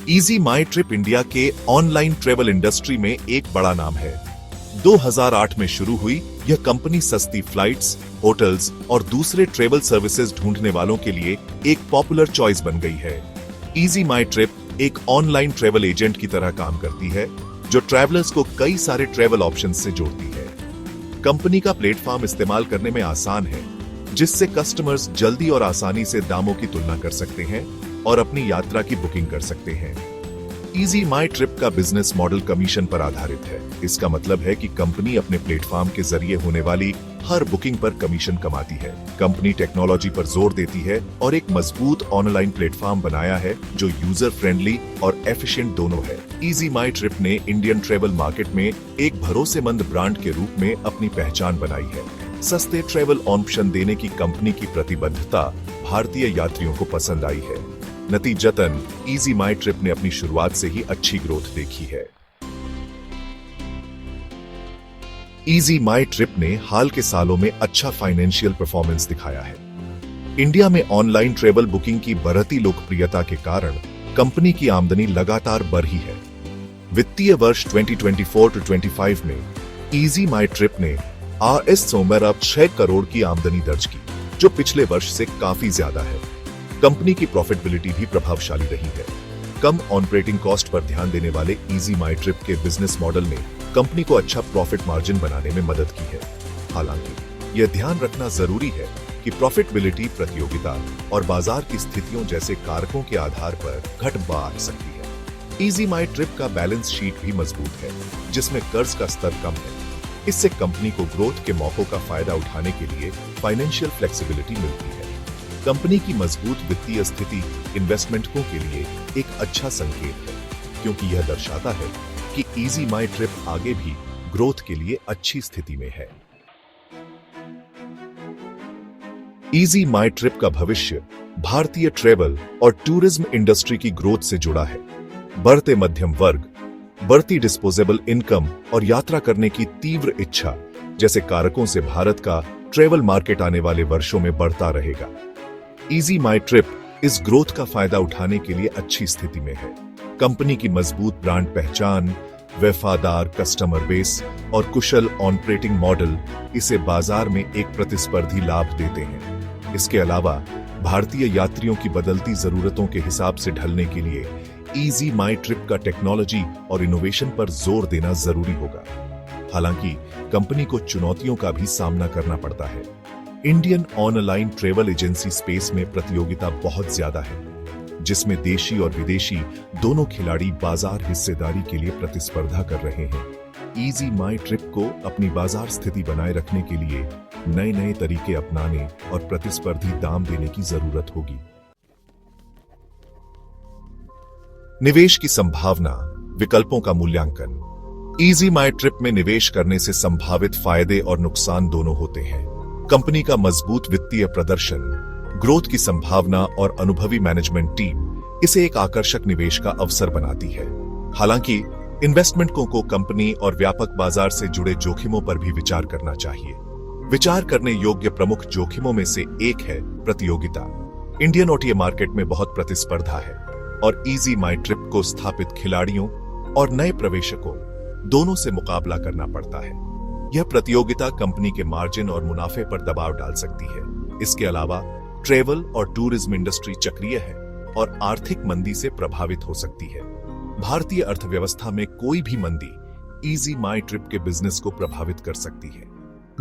Easy माई trip India के online travel industry में एक बड़ा नाम है। 2008 में शुरू हुई यह कंपनी सस्ती फ्लाइट्स, होटल्स और दूसरे ट्रेवल सर्विसेज ढूंढने वालों के लिए एक पॉपुलर चॉइस बन गई है। इजी माई ट्रिप एक ऑनलाइन ट्रेवल एजेंट की तरह काम करती है जो ट्रैवलर्स को कई सारे ट्रेवल ऑप्शंस से जोड़ती है। कंपनी का प्लेटफॉर्म इस्तेमाल करने में आसान है, जिससे कस्टमर्स जल्दी और आसानी से दामों की तुलना कर सकते हैं और अपनी यात्रा की बुकिंग कर सकते हैं। इजी माई ट्रिप का बिजनेस मॉडल कमीशन पर आधारित है। इसका मतलब है कि कंपनी अपने प्लेटफॉर्म के जरिए होने वाली हर बुकिंग पर कमीशन कमाती है। कंपनी टेक्नोलॉजी पर जोर देती है और एक मजबूत ऑनलाइन प्लेटफॉर्म बनाया है जो यूजर फ्रेंडली और एफिशिएंट दोनों है। इजी माई ट्रिप ने इंडियन ट्रेवल मार्केट में एक भरोसेमंद ब्रांड के रूप में अपनी पहचान बनाई है। सस्ते ट्रेवल ऑप्शन देने की कंपनी की प्रतिबद्धता भारतीय यात्रियों को पसंद आई है। नतीजतन इजी माई ट्रिप ने अपनी शुरुआत से ही अच्छी ग्रोथ देखी है। इजी माई ट्रिप ने हाल के सालों में अच्छा फाइनेंशियल परफॉर्मेंस दिखाया है। इंडिया में ऑनलाइन ट्रेवल बुकिंग की बढ़ती लोकप्रियता के कारण कंपनी की आमदनी लगातार बढ़ रही है। वित्तीय वर्ष 2024-25 में इजी माई ट्रिप ने अब 6 करोड़ की आमदनी दर्ज की, जो पिछले वर्ष से काफी ज्यादा है। कंपनी की प्रॉफिटेबिलिटी भी प्रभावशाली रही है। कम ऑपरेटिंग कॉस्ट पर ध्यान देने वाले इजी माई ट्रिप के बिजनेस मॉडल ने कंपनी को अच्छा प्रॉफिट मार्जिन बनाने में मदद की है। हालांकि यह ध्यान रखना जरूरी है कि प्रॉफिटेबिलिटी प्रतियोगिता और बाजार की स्थितियों जैसे कारकों के आधार पर घट बढ़ सकती है। इजी माई ट्रिप का बैलेंस शीट भी मजबूत है, जिसमें कर्ज का स्तर कम है। इससे कंपनी को ग्रोथ के मौकों का फायदा उठाने के लिए फाइनेंशियल फ्लेक्सिबिलिटी मिलती है। कंपनी की मजबूत वित्तीय स्थिति इन्वेस्टमेंटों के लिए एक अच्छा संकेत है, क्योंकि यह दर्शाता है कि इजी माई ट्रिप आगे भी ग्रोथ के लिए अच्छी स्थिति में है। इजी माई ट्रिप का भविष्य भारतीय ट्रेवल और टूरिज्म इंडस्ट्री की ग्रोथ से जुड़ा है। बढ़ते मध्यम वर्ग, बढ़ती डिस्पोजेबल इनकम और यात्रा करने की तीव्र इच्छा जैसे कारकों से भारत का ट्रेवल मार्केट आने वाले वर्षों में बढ़ता रहेगा। इजी माई ट्रिप इस ग्रोथ का फायदा उठाने के लिए अच्छी स्थिति में है। कंपनी की मजबूत ब्रांड पहचान, वफादार कस्टमर बेस और कुशल ऑपरेटिंग मॉडल इसे बाजार में एक प्रतिस्पर्धी लाभ देते हैं। इसके अलावा भारतीय यात्रियों की बदलती जरूरतों के हिसाब से ढलने के लिए इजी माई ट्रिप का टेक्नोलॉजी और इनोवेशन पर जोर देना जरूरी होगा। हालांकि कंपनी को चुनौतियों का भी सामना करना पड़ता है। Indian online travel agency space में प्रतियोगिता बहुत ज्यादा है, जिसमें देशी और विदेशी दोनों खिलाड़ी बाजार हिस्सेदारी के लिए प्रतिस्पर्धा कर रहे हैं। इजी माई ट्रिप को अपनी बाजार स्थिति बनाए रखने के लिए नए नए तरीके अपनाने और प्रतिस्पर्धी दाम देने की जरूरत होगी। निवेश की संभावना, विकल्पों का मूल्यांकन। इजी माई ट्रिप में निवेश करने से संभावित फायदे और नुकसान दोनों होते हैं। कंपनी का मजबूत वित्तीय प्रदर्शन, ग्रोथ की संभावना और अनुभवी मैनेजमेंट टीम इसे एक आकर्षक निवेश का अवसर बनाती है। हालांकि इन्वेस्टमेंटों को कंपनी और व्यापक बाजार से जुड़े जोखिमों पर भी विचार करना चाहिए। विचार करने योग्य प्रमुख जोखिमों में से एक है प्रतियोगिता। इंडियन ओटीए मार्केट में बहुत प्रतिस्पर्धा है और इजी माई ट्रिप को स्थापित खिलाड़ियों और नए प्रवेशकों दोनों से मुकाबला करना पड़ता है। यह प्रतियोगिता कंपनी के मार्जिन और मुनाफे पर दबाव डाल सकती है। इसके अलावा ट्रेवल और टूरिज्म इंडस्ट्री चक्रीय है और आर्थिक मंदी से प्रभावित हो सकती है। भारतीय अर्थव्यवस्था में कोई भी मंदी इजी माई ट्रिप के बिजनेस को प्रभावित कर सकती है।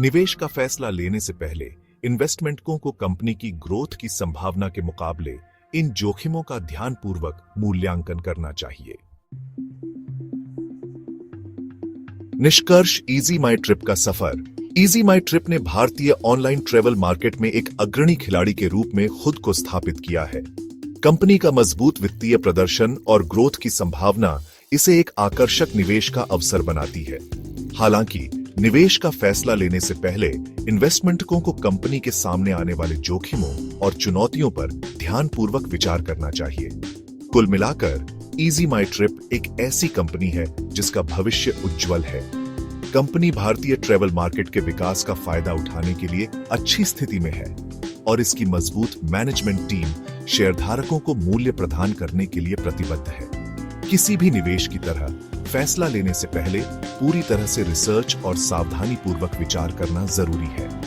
निवेश का फैसला लेने से पहले इन्वेस्टमेंटों को कंपनी की ग्रोथ की संभावना के मुकाबले इन जोखिमों का ध्यानपूर्वक मूल्यांकन करना चाहिए। निष्कर्ष, इजी माई ट्रिप का सफर। इजी माई ट्रिप ने भारतीय ऑनलाइन ट्रेवल मार्केट में एक अग्रणी खिलाड़ी के रूप में खुद को स्थापित किया है। कंपनी का मजबूत वित्तीय प्रदर्शन और ग्रोथ की संभावना इसे एक आकर्षक निवेश का अवसर बनाती है। हालांकि निवेश का फैसला लेने से पहले इन्वेस्टमेंटों को कंपनी के सामने आने वाले जोखिमों और चुनौतियों पर ध्यानपूर्वक विचार करना चाहिए। कुल मिलाकर इजी माई ट्रिप एक ऐसी कंपनी है जिसका भविष्य उज्जवल है। कंपनी भारतीय ट्रेवल मार्केट के विकास का फायदा उठाने के लिए अच्छी स्थिति में है और इसकी मजबूत मैनेजमेंट टीम शेयरधारकों को मूल्य प्रदान करने के लिए प्रतिबद्ध है। किसी भी निवेश की तरह फैसला लेने से पहले पूरी तरह से रिसर्च और सावधानी पूर्वक विचार करना जरूरी है।